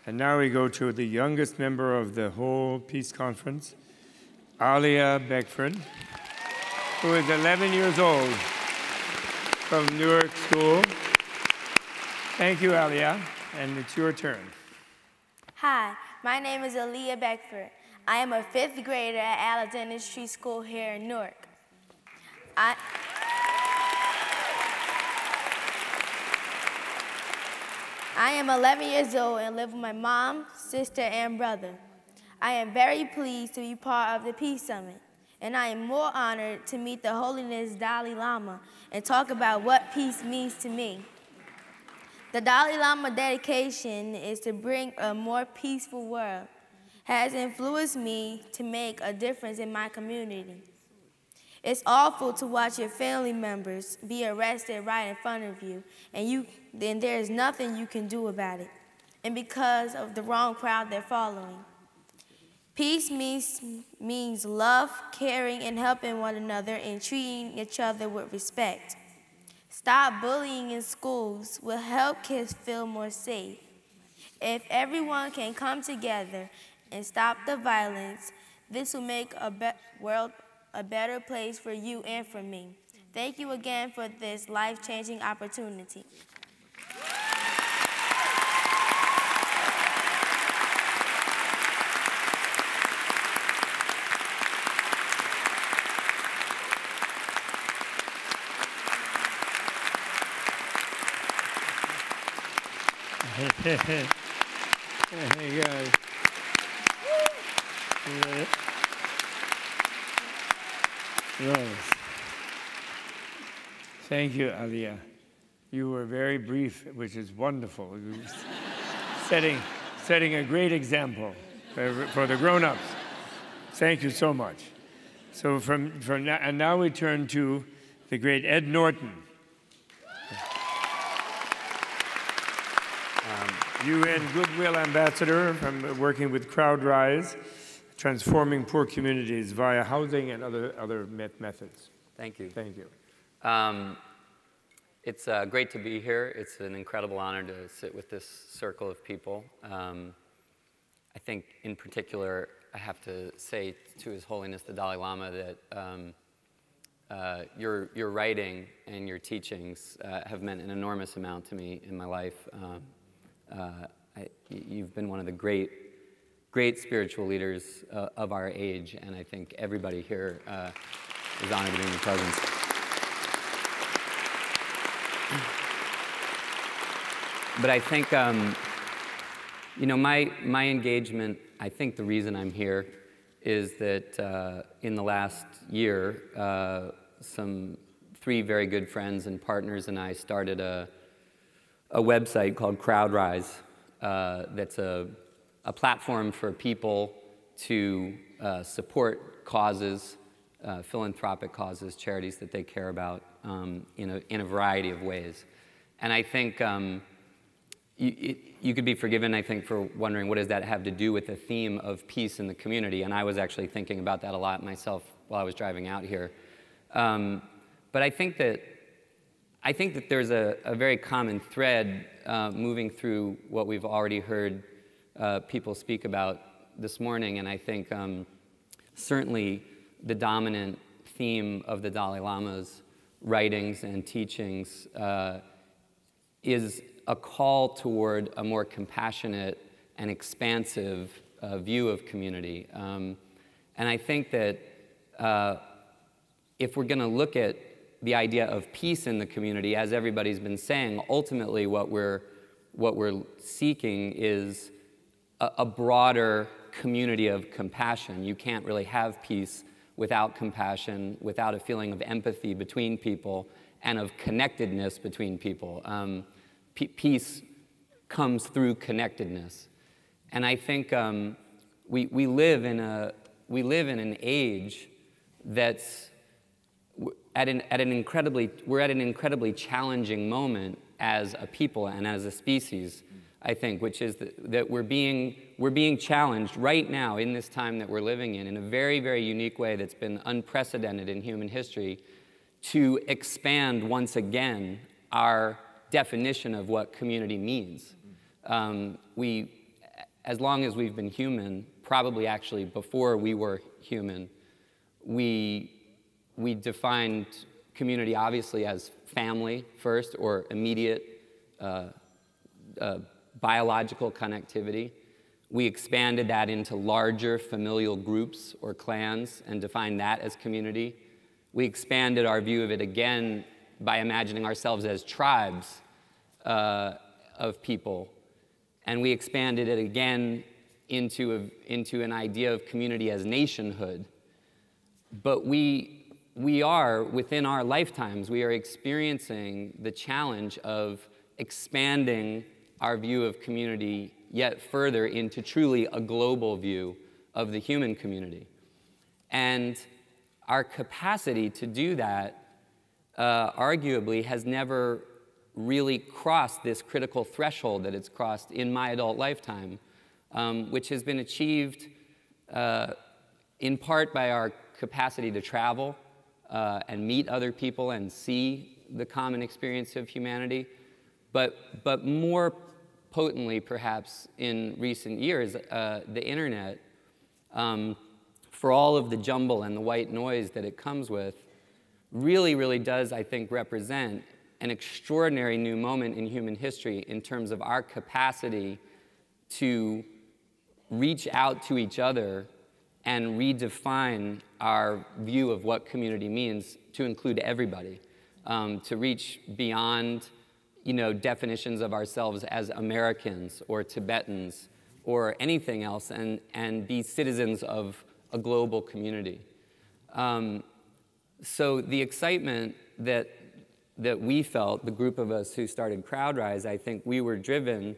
And now we go to the youngest member of the whole Peace Conference, Aaliyah Beckford, who is 11 years old from Newark School. Thank you, Aaliyah, and it's your turn. Hi, my name is Aaliyah Beckford. I am a 5th grader at Aldo Civico School here in Newark. I am 11 years old and live with my mom, sister, and brother. I am very pleased to be part of the Peace Summit, and I am more honored to meet the Holiness Dalai Lama and talk about what peace means to me. The Dalai Lama dedication is to bring a more peaceful world, has influenced me to make a difference in my community. It's awful to watch your family members be arrested right in front of you, and then there's nothing you can do about it, and because of the wrong crowd they're following. Peace means love, caring, and helping one another and treating each other with respect. Stop bullying in schools will help kids feel more safe. If everyone can come together and stop the violence, this will make world a better place for you and for me. Thank you again for this life-changing opportunity. Hey guys. Yes. Thank you, Aaliyah. You were very brief, which is wonderful. setting a great example for the grown-ups. Thank you so much. So and now we turn to the great Ed Norton. UN Goodwill Ambassador from working with CrowdRise, transforming poor communities via housing and other methods. Thank you. Thank you. It's great to be here. It's an incredible honor to sit with this circle of people. I think in particular, I have to say to His Holiness the Dalai Lama that your writing and your teachings have meant an enormous amount to me in my life. You've been one of the great spiritual leaders of our age, and I think everybody here is honored to be in your presence. But I think, you know, my engagement, I think the reason I'm here is that in the last year, some 3 very good friends and partners and I started a website called CrowdRise that's a platform for people to support causes, philanthropic causes, charities that they care about in a variety of ways. And I think you could be forgiven, I think, for wondering what does that have to do with the theme of peace in the community. And I was actually thinking about that a lot myself while I was driving out here. But I think that there's a very common thread moving through what we've already heard people speak about this morning, and I think certainly the dominant theme of the Dalai Lama's writings and teachings is a call toward a more compassionate and expansive view of community. And I think that if we're going to look at the idea of peace in the community, as everybody's been saying, ultimately what we're seeking is a broader community of compassion. You can't really have peace without compassion, without a feeling of empathy between people and of connectedness between people. Peace comes through connectedness. And I think we live in an age that's we're at an incredibly challenging moment as a people and as a species, I think, which is that we're being challenged right now in this time that we're living in a very, very unique way that's been unprecedented in human history, to expand once again our definition of what community means. as long as we've been human, probably actually before we were human, we defined community obviously as family first, or immediate biological connectivity. We expanded that into larger familial groups or clans and defined that as community. We expanded our view of it again by imagining ourselves as tribes of people. And we expanded it again into an idea of community as nationhood. But we are, within our lifetimes, we are experiencing the challenge of expanding our view of community yet further into truly a global view of the human community. And our capacity to do that, arguably, has never really crossed this critical threshold that it's crossed in my adult lifetime, which has been achieved in part by our capacity to travel and meet other people and see the common experience of humanity, but more potently, perhaps, in recent years, the internet, for all of the jumble and the white noise that it comes with, really does, I think, represent an extraordinary new moment in human history in terms of our capacity to reach out to each other and redefine our view of what community means to include everybody, to reach beyond, definitions of ourselves as Americans or Tibetans or anything else, and be citizens of a global community. So the excitement that we felt, the group of us who started CrowdRise, I think we were driven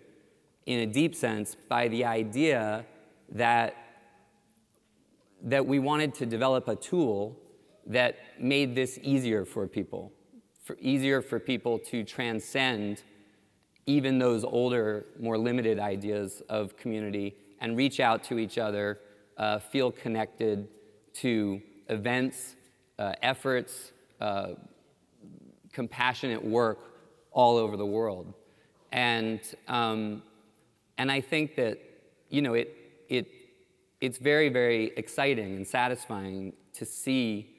in a deep sense by the idea that we wanted to develop a tool that made this easier for people, easier for people to transcend even those older, more limited ideas of community and reach out to each other, feel connected to events, efforts, compassionate work all over the world. And I think that, it's very exciting and satisfying to see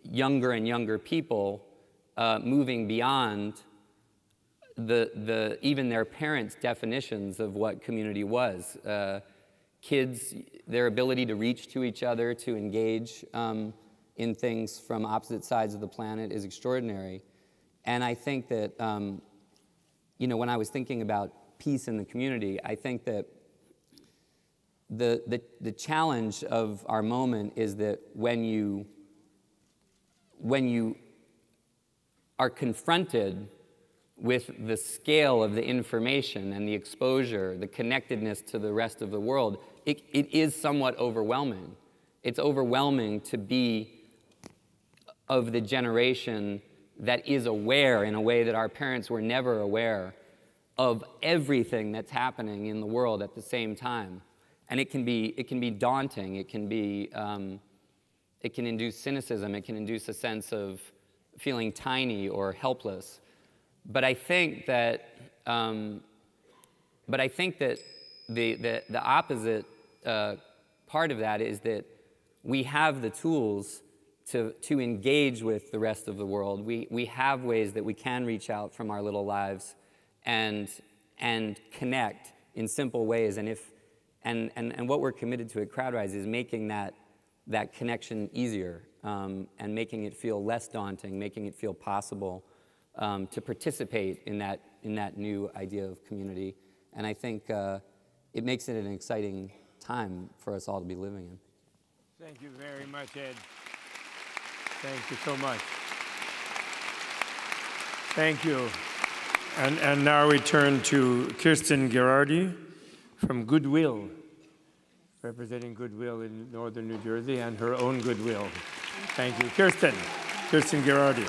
younger and younger people moving beyond even their parents' definitions of what community was. Kids, their ability to reach to each other, to engage in things from opposite sides of the planet is extraordinary. And I think that, when I was thinking about peace in the community, I think that the challenge of our moment is that when you are confronted with the scale of the information and the exposure, the connectedness to the rest of the world, it is somewhat overwhelming. It's overwhelming to be of the generation that is aware in a way that our parents were never aware of everything that's happening in the world at the same time. And it can be daunting. It can induce cynicism. It can induce a sense of feeling tiny or helpless. But I think that the opposite part of that is that we have the tools to engage with the rest of the world. We have ways that we can reach out from our little lives and connect in simple ways. And what we're committed to at CrowdRise is making that connection easier and making it feel less daunting, making it feel possible to participate in that new idea of community. And I think it makes it an exciting time for us all to be living in. Thank you very much, Ed. Thank you so much. Thank you. And now we turn to Kirsten Giardi from Goodwill, representing Goodwill in northern New Jersey and her own Goodwill. Thank you. Kirsten Giardi.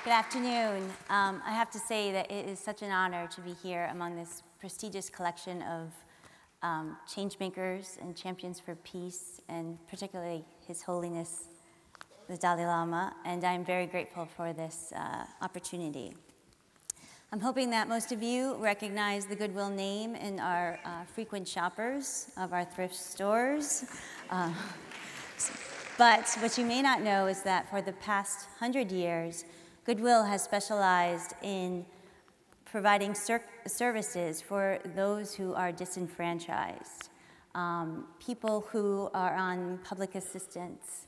Good afternoon. I have to say that it is such an honor to be here among this prestigious collection of change makers and champions for peace, and particularly His Holiness, the Dalai Lama, and I'm very grateful for this opportunity. I'm hoping that most of you recognize the Goodwill name and are frequent shoppers of our thrift stores. But what you may not know is that for the past 100 years, Goodwill has specialized in providing services for those who are disenfranchised, people who are on public assistance,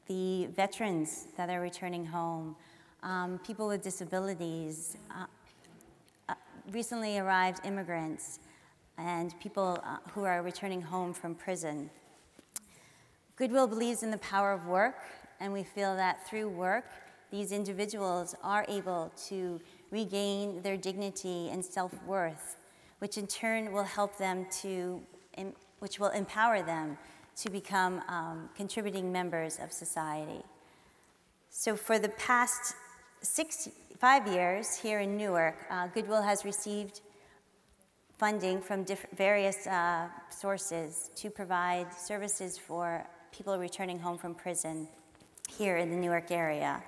the veterans that are returning home, people with disabilities, recently arrived immigrants, and people who are returning home from prison. Goodwill believes in the power of work, and we feel that through work, these individuals are able to regain their dignity and self-worth, which in turn will help them to, which will empower them to become contributing members of society. So for the past 5 years here in Newark, Goodwill has received funding from various sources to provide services for people returning home from prison here in the Newark area.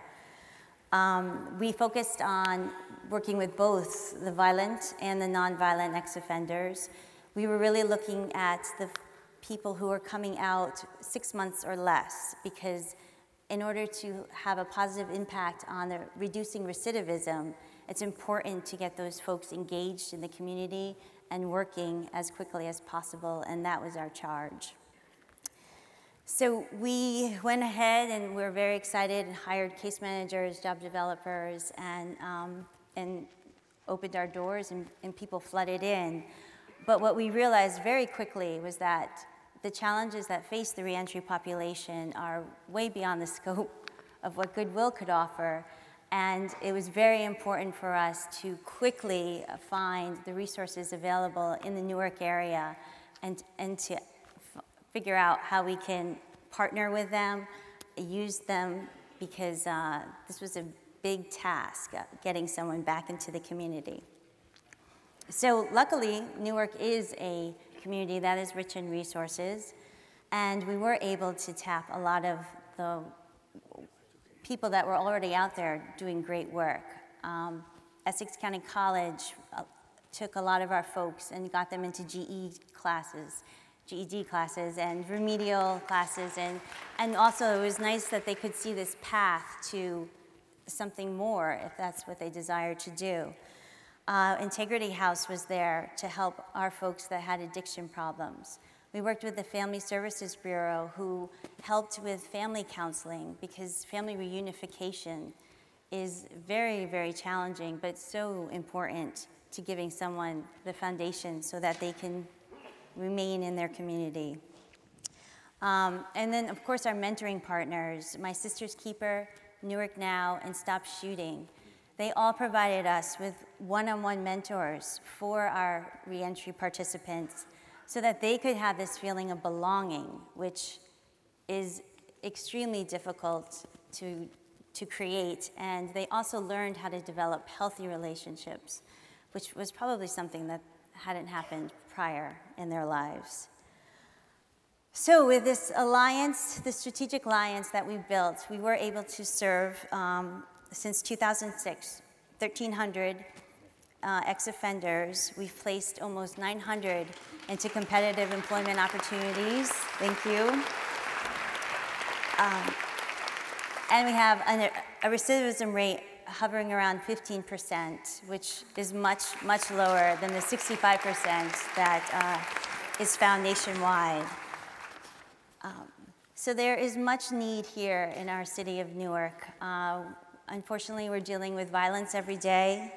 We focused on working with both the violent and the nonviolent ex-offenders. We were really looking at the people who are coming out 6 months or less, because in order to have a positive impact on the reducing recidivism, it's important to get those folks engaged in the community and working as quickly as possible, and that was our charge. So we went ahead and we're very excited and hired case managers, job developers, and opened our doors and people flooded in. But what we realized very quickly was that the challenges that face the reentry population are way beyond the scope of what Goodwill could offer. And it was very important for us to quickly find the resources available in the Newark area and to figure out how we can partner with them, use them, because this was a big task, getting someone back into the community. So luckily, Newark is a community that is rich in resources, and we were able to tap a lot of the people that were already out there doing great work. Essex County College took a lot of our folks and got them into GED classes and remedial classes, and also it was nice that they could see this path to something more if that's what they desired to do. Integrity House was there to help our folks that had addiction problems. We worked with the Family Services Bureau, who helped with family counseling, because family reunification is very, very challenging, but so important to giving someone the foundation so that they can remain in their community. And then, of course, our mentoring partners, My Sister's Keeper, Newark Now, and Stop Shooting. They all provided us with one-on-one mentors for our reentry participants so that they could have this feeling of belonging, which is extremely difficult to create. And they also learned how to develop healthy relationships, which was probably something that hadn't happened prior in their lives. So with this alliance, the strategic alliance that we built, we were able to serve, since 2006, 1,300 ex-offenders. We've placed almost 900 into competitive employment opportunities. Thank you. And we have a recidivism rate hovering around 15%, which is much, much lower than the 65% that is found nationwide. So there is much need here in our city of Newark. Unfortunately, we're dealing with violence every day.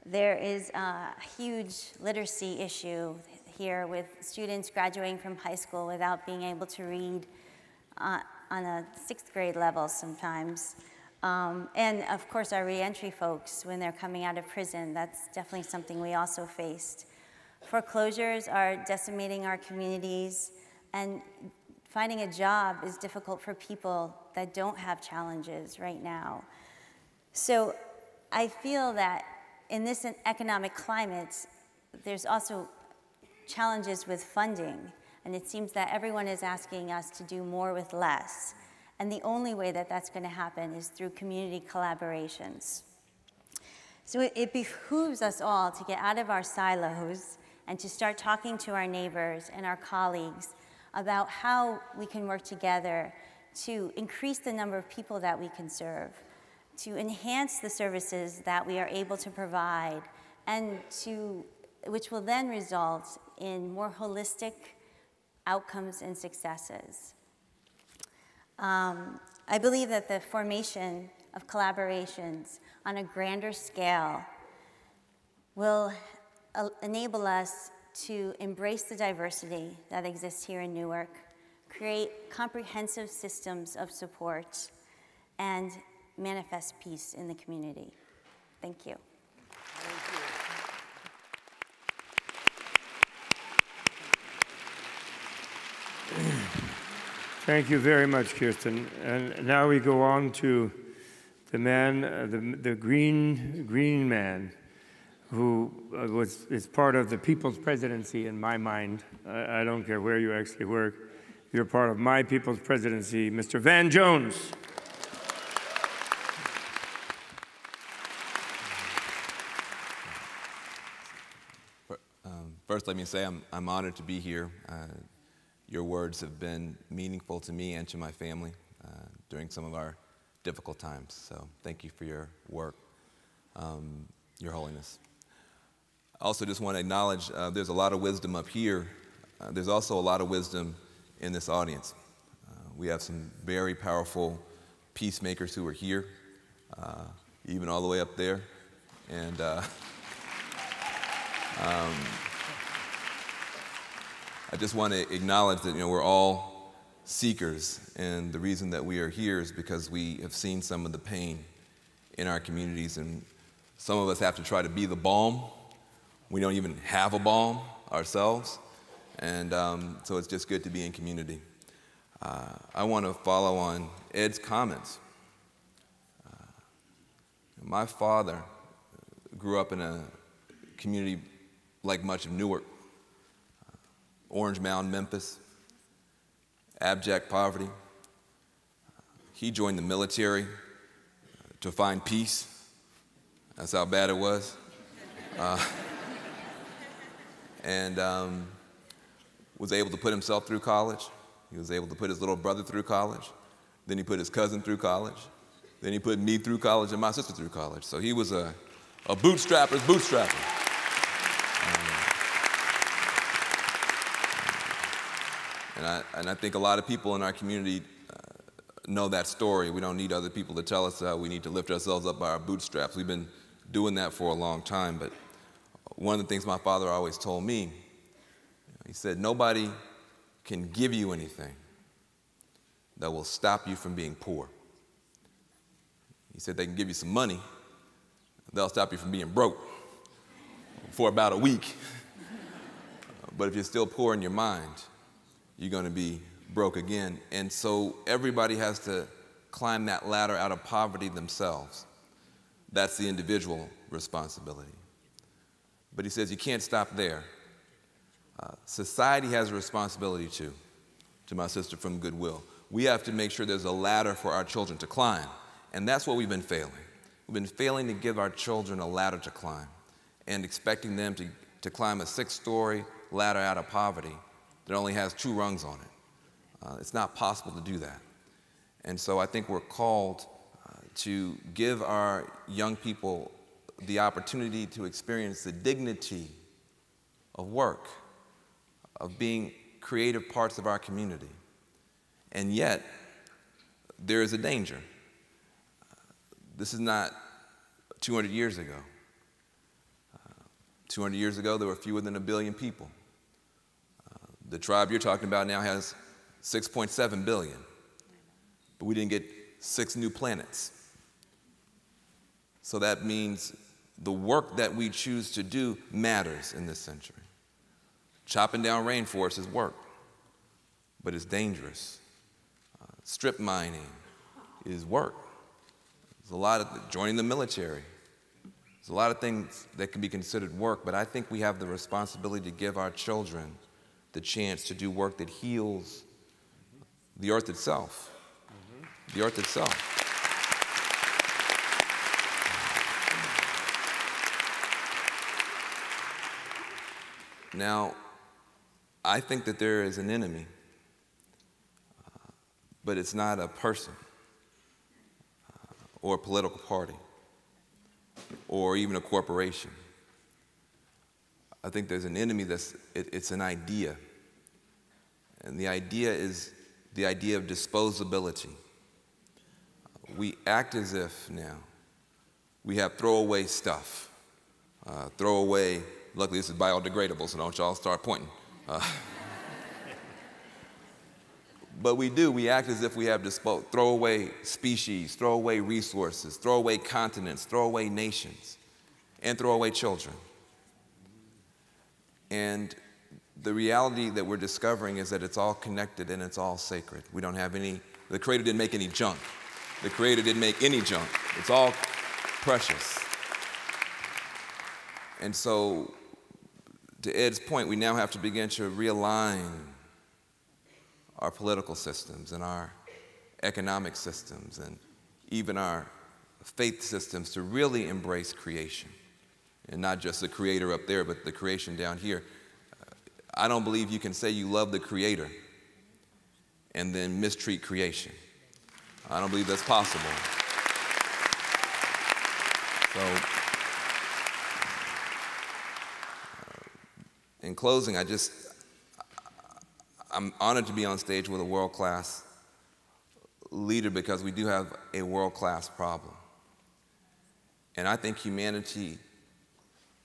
There is a huge literacy issue here with students graduating from high school without being able to read on a 6th grade level sometimes. And of course, our reentry folks, when they're coming out of prison, that's definitely something we also faced. Foreclosures are decimating our communities, and finding a job is difficult for people that don't have challenges right now. So I feel that in this economic climate, there's also challenges with funding, and it seems that everyone is asking us to do more with less. And the only way that that's going to happen is through community collaborations. So it behooves us all to get out of our silos and to start talking to our neighbors and our colleagues about how we can work together to increase the number of people that we can serve, to enhance the services that we are able to provide, and which will then result in more holistic outcomes and successes. I believe that the formation of collaborations on a grander scale will enable us to embrace the diversity that exists here in Newark, create comprehensive systems of support, and manifest peace in the community. Thank you. Thank you very much, Kirsten. And now we go on to the man, the green man, who is part of the People's Presidency in my mind. I don't care where you actually work. You're part of my People's Presidency, Mr. Van Jones. First, let me say I'm honored to be here. Your words have been meaningful to me and to my family during some of our difficult times. So thank you for your work, Your Holiness. I also just want to acknowledge there's a lot of wisdom up here. There's also a lot of wisdom in this audience. We have some very powerful peacemakers who are here, even all the way up there. And I just want to acknowledge that, we're all seekers, and the reason that we are here is because we have seen some of the pain in our communities, and some of us have to try to be the balm. We don't even have a balm ourselves, and so it's just good to be in community. I want to follow on Ed's comments. My father grew up in a community like much of Newark. Orange Mound, Memphis, abject poverty. He joined the military to find peace. That's how bad it was. And was able to put himself through college. He was able to put his little brother through college. Then he put his cousin through college. Then he put me through college and my sister through college. So he was a bootstrapper's bootstrapper. And I think a lot of people in our community know that story. We don't need other people to tell us how we need to lift ourselves up by our bootstraps. We've been doing that for a long time. But one of the things my father always told me, he said, nobody can give you anything that will stop you from being poor. He said they can give you some money. They'll stop you from being broke for about a week. But if you're still poor in your mind, you're going to be broke again. And so everybody has to climb that ladder out of poverty themselves. That's the individual responsibility. But he says you can't stop there. Society has a responsibility too, to my sister from Goodwill. We have to make sure there's a ladder for our children to climb. And that's what we've been failing. We've been failing to give our children a ladder to climb and expecting them to climb a 6-story ladder out of poverty that only has 2 rungs on it. It's not possible to do that. And so I think we're called to give our young people the opportunity to experience the dignity of work, of being creative parts of our community. And yet, there is a danger. This is not 200 years ago. 200 years ago, there were fewer than 1 billion people. The tribe you're talking about now has 6.7 billion, but we didn't get 6 new planets. So that means the work that we choose to do matters in this century. Chopping down rainforests is work, but it's dangerous. Strip mining is work. There's a lot of joining the military. There's a lot of things that can be considered work, but I think we have the responsibility to give our children the chance to do work that heals the earth itself. The earth itself. Now, I think that there is an enemy, but it's not a person or a political party or even a corporation. I think there's an enemy it's an idea. And the idea is the idea of disposability. We act as if now we have throwaway stuff. Throwaway, luckily this is biodegradable, so don't y'all start pointing. But we act as if we have throwaway species, throwaway resources, throwaway continents, throwaway nations, and throwaway children. And the reality that we're discovering is that it's all connected and it's all sacred. We don't have the Creator didn't make any junk. The Creator didn't make any junk. It's all precious. And so, to Ed's point, we now have to begin to realign our political systems and our economic systems and even our faith systems to really embrace creation. And not just the Creator up there, but the creation down here. I don't believe you can say you love the Creator and then mistreat creation. I don't believe that's possible. So, in closing, I'm honored to be on stage with a world-class leader because we do have a world-class problem. And I think humanity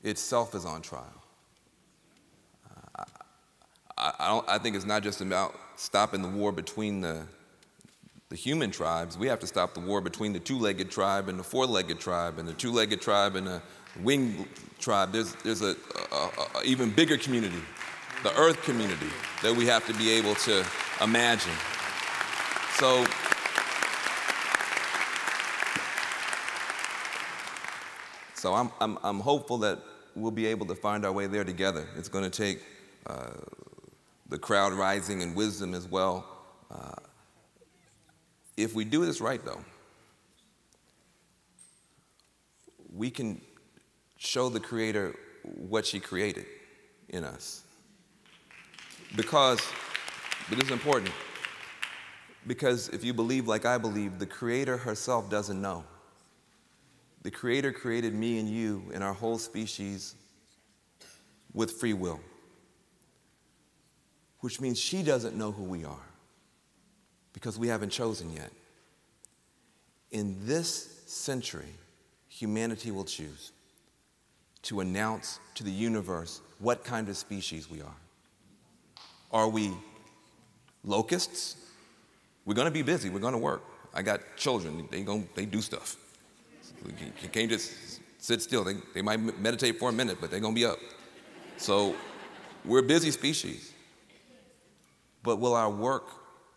itself is on trial. I think it's not just about stopping the war between the human tribes. We have to stop the war between the two-legged tribe and the four-legged tribe and the two-legged tribe and the winged tribe. There's a even bigger community, the earth community, that we have to be able to imagine. So I'm hopeful that we'll be able to find our way there together. It's going to take the crowd rising and wisdom as well. If we do this right, though, we can show the Creator what she created in us. But it's important, because if you believe like I believe, the Creator herself doesn't know. The Creator created me and you and our whole species with free will, which means she doesn't know who we are because we haven't chosen yet. In this century, humanity will choose to announce to the universe what kind of species we are. Are we locusts? We're going to be busy. We're going to work. I got children. They do stuff. You can't just sit still. They might meditate for a minute, but they're going to be up. So we're a busy species. But will our work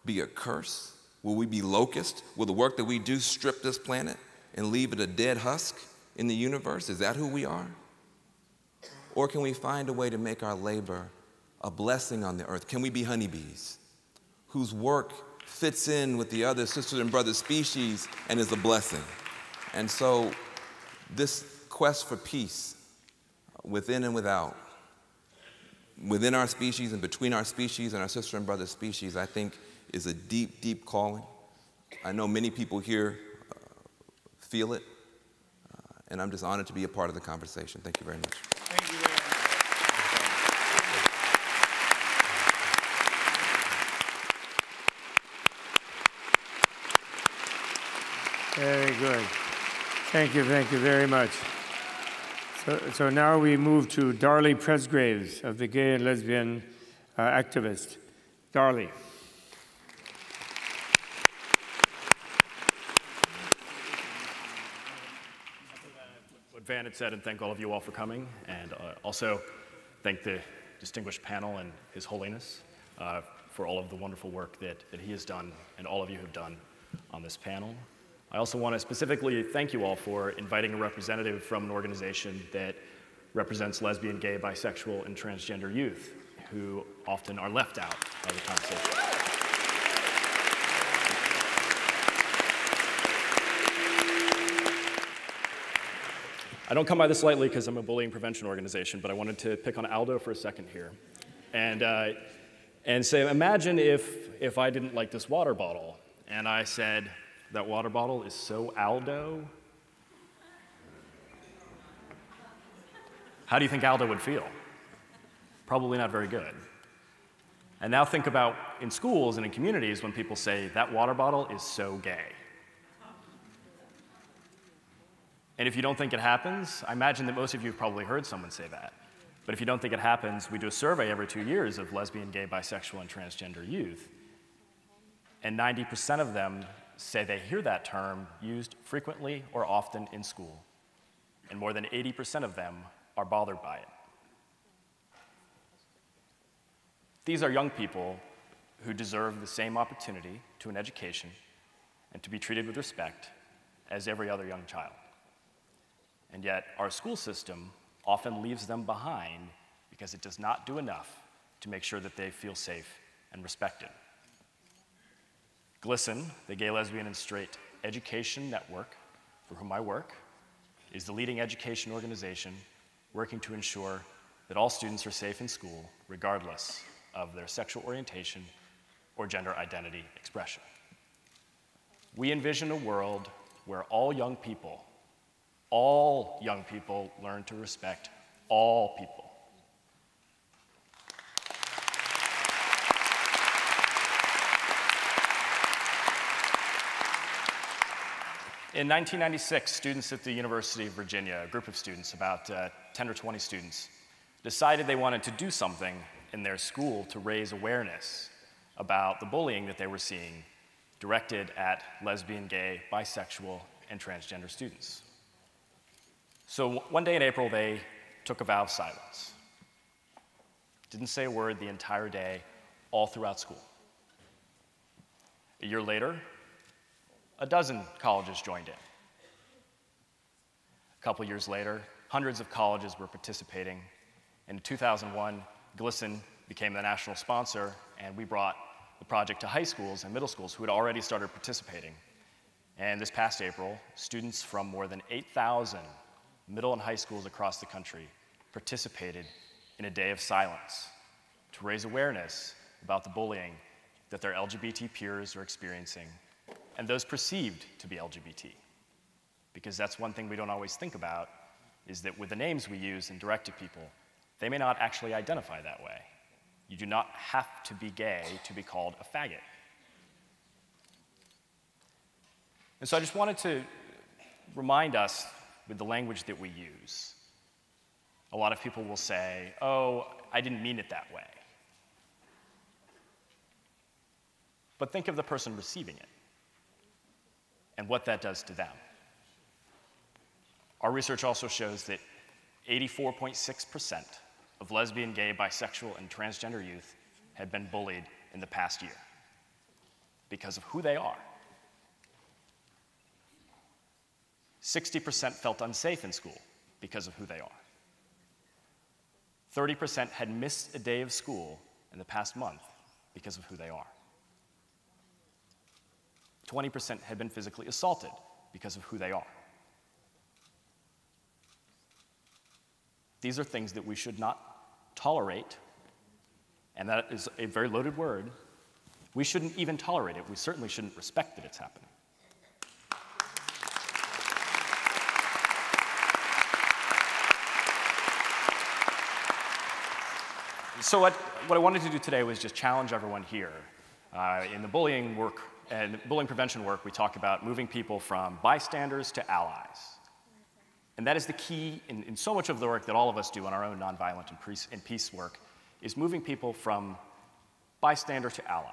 be a curse? Will we be locusts? Will the work that we do strip this planet and leave it a dead husk in the universe? Is that who we are? Or can we find a way to make our labor a blessing on the earth? Can we be honeybees whose work fits in with the other sisters and brother species and is a blessing? And so this quest for peace within and without, within our species and between our species and our sister and brother species, I think is a deep, deep calling. I know many people here feel it, and I'm just honored to be a part of the conversation. Thank you very much. Thank you very much. Very good. Thank you very much. So now we move to Daryl Presgraves of the Gay and Lesbian Activist. Daryl. What Van had said, and thank all of you all for coming, and also thank the distinguished panel and His Holiness for all of the wonderful work that he has done and all of you have done on this panel. I also want to specifically thank you all for inviting a representative from an organization that represents lesbian, gay, bisexual, and transgender youth who often are left out of the conversation. I don't come by this lightly because I'm a bullying prevention organization, but I wanted to pick on Aldo for a second here. And say, imagine if I didn't like this water bottle, and I said, that water bottle is so Aldo. How do you think Aldo would feel? Probably not very good. And now think about in schools and in communities when people say, that water bottle is so gay. And if you don't think it happens, I imagine that most of you have probably heard someone say that. But if you don't think it happens, we do a survey every 2 years of lesbian, gay, bisexual, and transgender youth. And 90% of them say they hear that term used frequently or often in school. And more than 80% of them are bothered by it. These are young people who deserve the same opportunity to an education and to be treated with respect as every other young child. And yet, our school system often leaves them behind because it does not do enough to make sure that they feel safe and respected. GLSEN, the Gay, Lesbian, and Straight Education Network, for whom I work, is the leading education organization working to ensure that all students are safe in school, regardless of their sexual orientation or gender identity expression. We envision a world where all young people learn to respect all people. In 1996, students at the University of Virginia, a group of students, about 10 or 20 students, decided they wanted to do something in their school to raise awareness about the bullying that they were seeing directed at lesbian, gay, bisexual, and transgender students. So one day in April, they took a vow of silence. Didn't say a word the entire day, all throughout school. A year later, a dozen colleges joined in. A couple years later, hundreds of colleges were participating. In 2001, GLSEN became the national sponsor, and we brought the project to high schools and middle schools who had already started participating. And this past April, students from more than 8,000 middle and high schools across the country participated in a day of silence to raise awareness about the bullying that their LGBT peers are experiencing and those perceived to be LGBT. Because that's one thing we don't always think about, is that with the names we use and direct to people, they may not actually identify that way. You do not have to be gay to be called a faggot. And so I just wanted to remind us with the language that we use. A lot of people will say, oh, I didn't mean it that way. But think of the person receiving it and what that does to them. Our research also shows that 84.6% of lesbian, gay, bisexual, and transgender youth had been bullied in the past year because of who they are. 60% felt unsafe in school because of who they are. 30% had missed a day of school in the past month because of who they are. 20% had been physically assaulted because of who they are. These are things that we should not tolerate, and that is a very loaded word. We shouldn't even tolerate it. We certainly shouldn't respect that it's happening. So what I wanted to do today was just challenge everyone here. In the bullying work and bullying prevention work, we talk about moving people from bystanders to allies. And that is the key in so much of the work that all of us do in our own nonviolent and peace work, is moving people from bystander to ally.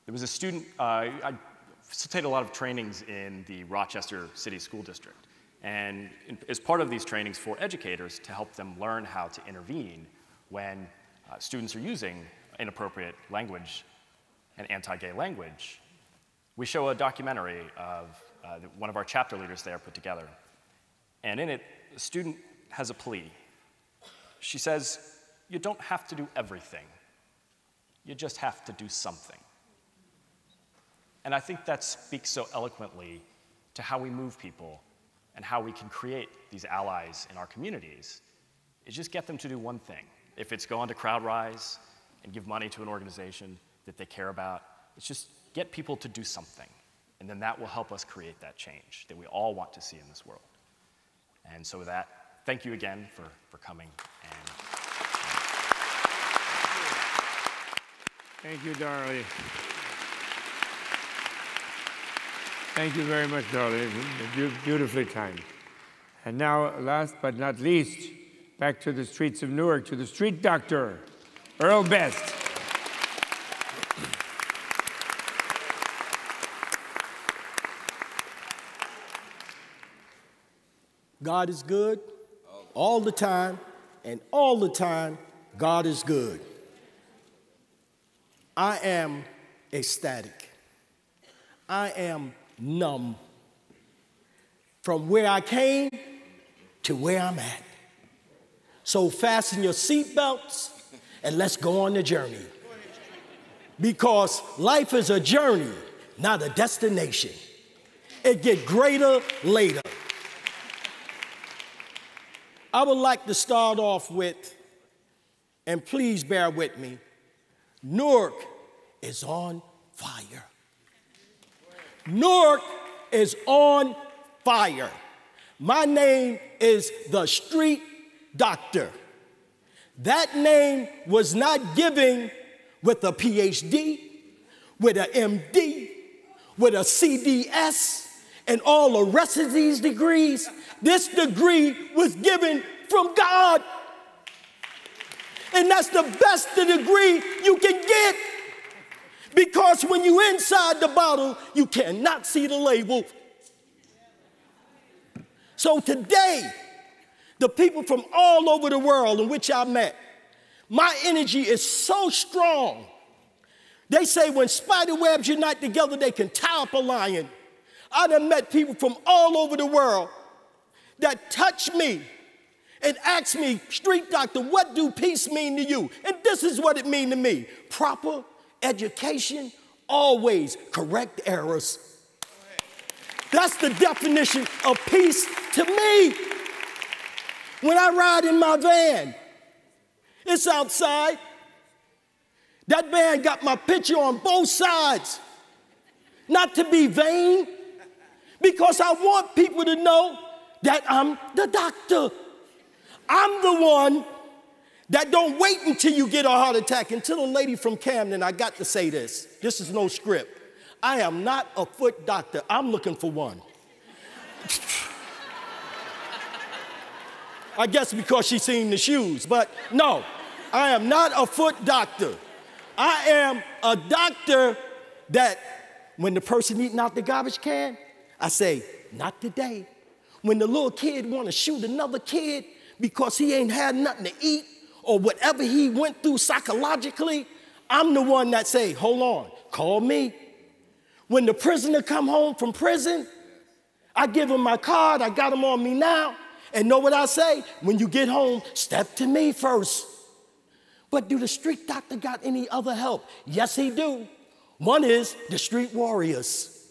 There was a student, I facilitated a lot of trainings in the Rochester City School District. And as part of these trainings for educators to help them learn how to intervene when students are using inappropriate language and anti-gay language, we show a documentary of one of our chapter leaders there put together. And in it, the student has a plea. She says, you don't have to do everything. You just have to do something. And I think that speaks so eloquently to how we move people and how we can create these allies in our communities is just get them to do one thing. If it's go on to CrowdRise and give money to an organization that they care about, it's just get people to do something. And then that will help us create that change that we all want to see in this world. And so with that, thank you again for coming. And thank you, Daryl. Thank you very much, Daryl. Beautifully timed. And now, last but not least, back to the streets of Newark, to the street doctor, Earl Best. God is good all the time, and all the time, God is good. I am ecstatic. I am numb from where I came to where I'm at. So fasten your seatbelts and let's go on the journey. Because life is a journey, not a destination. It gets greater later. I would like to start off with, and please bear with me, Newark is on fire. Newark is on fire. My name is the Street Doctor. That name was not given with a PhD, with an MD, with a CDS, and all the rest of these degrees. This degree was given from God. And that's the best degree you can get. Because when you're inside the bottle, you cannot see the label. So today, the people from all over the world in which I met, my energy is so strong. They say when spider webs unite together, they can tie up a lion. I done met people from all over the world that touch me and ask me, Street Doctor, what do peace mean to you? And this is what it means to me. Proper education, always correct errors. That's the definition of peace to me. When I ride in my van, it's outside. That van got my picture on both sides. Not to be vain, because I want people to know that I'm the doctor. I'm the one that don't wait until you get a heart attack. And to the lady from Camden, I got to say this. This is no script. I am not a foot doctor. I'm looking for one. I guess because she's seen the shoes, but no, I am not a foot doctor. I am a doctor that when the person eating out the garbage can, I say, not today. When the little kid want to shoot another kid because he ain't had nothing to eat or whatever he went through psychologically, I'm the one that say, hold on, call me. When the prisoner come home from prison, I give him my card, I got him on me now, and know what I say? When you get home, step to me first. But do the street doctor got any other help? Yes, he do. One is the street warriors.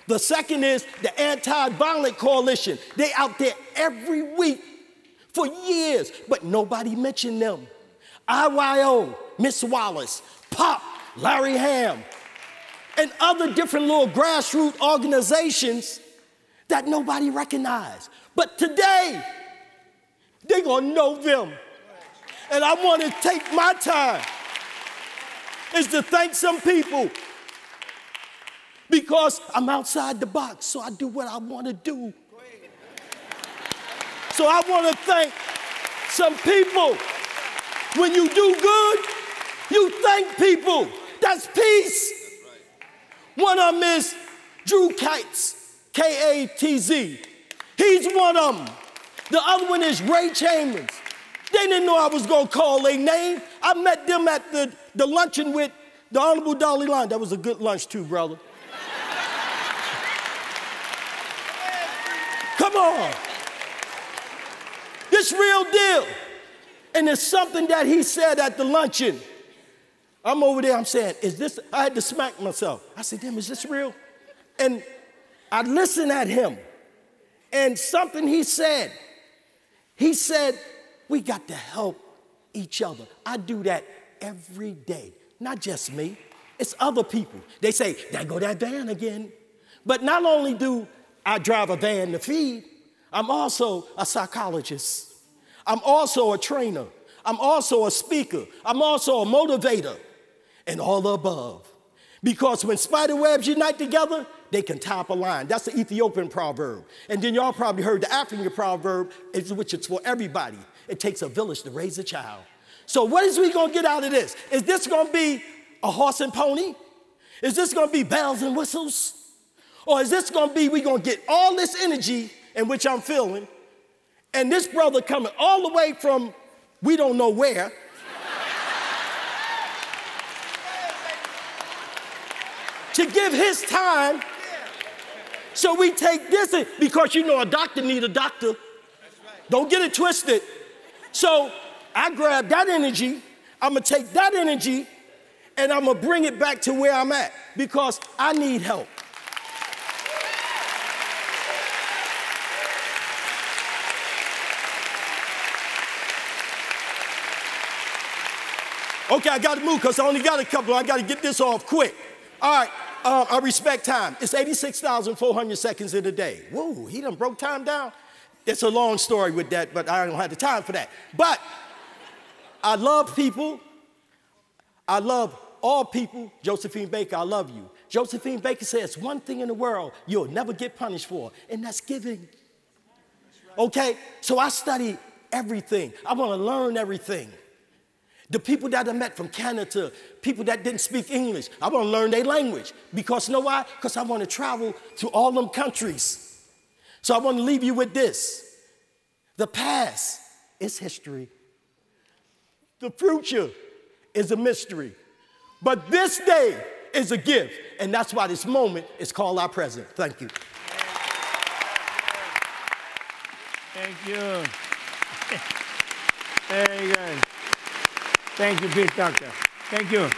The second is the anti-violent coalition. They out there every week for years, but nobody mentioned them. IYO, Miss Wallace, POP, Larry Ham, and other different little grassroots organizations that nobody recognized. But today, they're gonna know them. And I wanna take my time is to thank some people, because I'm outside the box, so I do what I wanna do. So I wanna thank some people. When you do good, you thank people. That's peace. One of them is Drew Katz, K-A-T-Z. He's one of them. The other one is Ray Chambers. They didn't know I was gonna call their name. I met them at the luncheon with the Honorable Dalai Lama. That was a good lunch too, brother. Come on. This real deal. And it's something that he said at the luncheon. I'm over there, I'm saying, is this, I had to smack myself. I said, damn, is this real? And I listened at him. And something he said, we got to help each other. I do that every day, not just me. It's other people. They say, there go that van again. But not only do I drive a van to feed, I'm also a psychologist. I'm also a trainer. I'm also a speaker. I'm also a motivator, and all the above. Because when spider webs unite together, they can tie up a line. That's the Ethiopian proverb. And then y'all probably heard the African proverb, which is for everybody. It takes a village to raise a child. So what is we gonna get out of this? Is this gonna be a horse and pony? Is this gonna be bells and whistles? Or is this gonna be, we gonna get all this energy in which I'm feeling, and this brother coming all the way from we don't know where, to give his time, so we take this, because you know a doctor need a doctor. Don't get it twisted. So I grab that energy, I'm gonna take that energy, and I'm gonna bring it back to where I'm at, because I need help. Okay, I got to move because I only got a couple. I got to get this off quick. All right, I respect time. It's 86,400 seconds in a day. Whoa, he done broke time down? It's a long story with that, but I don't have the time for that. But I love people. I love all people. Josephine Baker, I love you. Josephine Baker says one thing in the world you'll never get punished for, and that's giving. Okay, so I study everything. I want to learn everything. The people that I met from Canada, people that didn't speak English, I want to learn their language. Because you know why? Because I want to travel to all them countries. So I want to leave you with this. The past is history. The future is a mystery. But this day is a gift. And that's why this moment is called our present. Thank you. Thank you. Very good. Thank you, Peace Doctor. Thank you.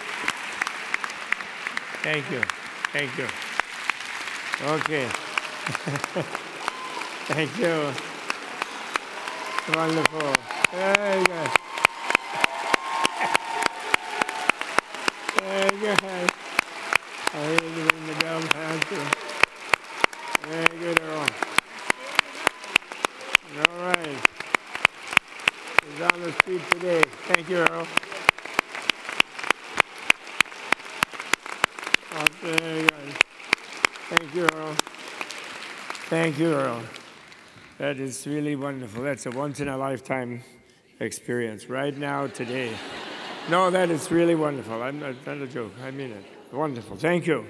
Thank you. Thank you. Okay. Thank you. Wonderful. Very good. Very good. I hear you in the bell hand too. Very good, Earl. All right. He's on the street today. Thank you, Earl. Very good. Thank you, Earl. Thank you, Earl. That is really wonderful. That's a once-in-a-lifetime experience right now, today. No, that is really wonderful. I'm not a joke. I mean it. Wonderful. Thank you.